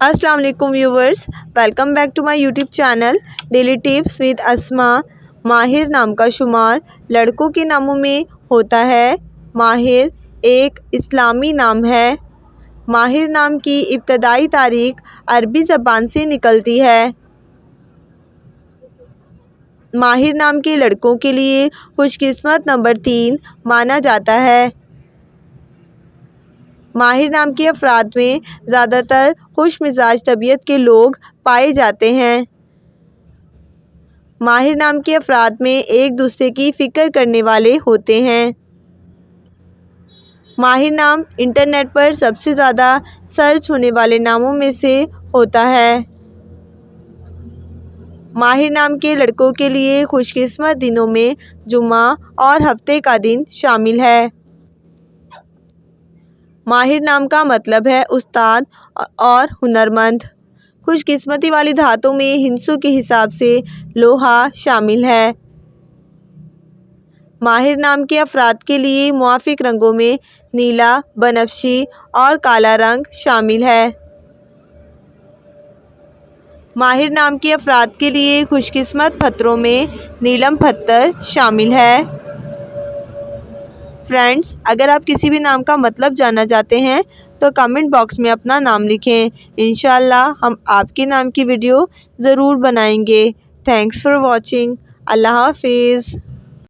السلام علیکم viewers, welcome back to my YouTube channel daily tips with Asma. ماہر نام کا شمار لڑکوں کے ناموں میں ہوتا ہے۔ ماہر ایک اسلامی نام ہے۔ ماہر نام کی ابتدائی تاریخ عربی زبان سے نکلتی ہے۔ ماہر نام کے لڑکوں کے لیے خوش قسمت نمبر 3 مانا جاتا ہے۔ ماہر نام کے افراد میں زیادہ تر خوش مزاج طبیعت کے لوگ پائے جاتے ہیں۔ ماہر نام کے افراد میں ایک دوسرے کی فکر کرنے والے ہوتے ہیں۔ ماہر نام انٹرنیٹ پر سب سے زیادہ سرچ ہونے والے ناموں میں سے ہوتا ہے۔ ماہر نام کے لڑکوں کے لیے خوش قسمت دنوں میں جمعہ اور ہفتے کا دن شامل ہے۔ ماہر نام کا مطلب ہے استاد اور ہنرمند۔ خوش قسمتی والی دھاتوں میں ہندسوں کے حساب سے لوہا شامل ہے۔ ماہر نام کے افراد کے لیے موافق رنگوں میں نیلا، بنفشی اور کالا رنگ شامل ہے۔ ماہر نام کے افراد کے لیے خوش قسمت پتھروں میں نیلم پتھر شامل ہے۔ فرینڈز، اگر آپ کسی بھی نام کا مطلب جاننا چاہتے ہیں تو کامنٹ باکس میں اپنا نام لکھیں۔ انشاءاللہ ہم آپ کے نام کی ویڈیو ضرور بنائیں گے۔ Thanks for watching. اللہ حافظ۔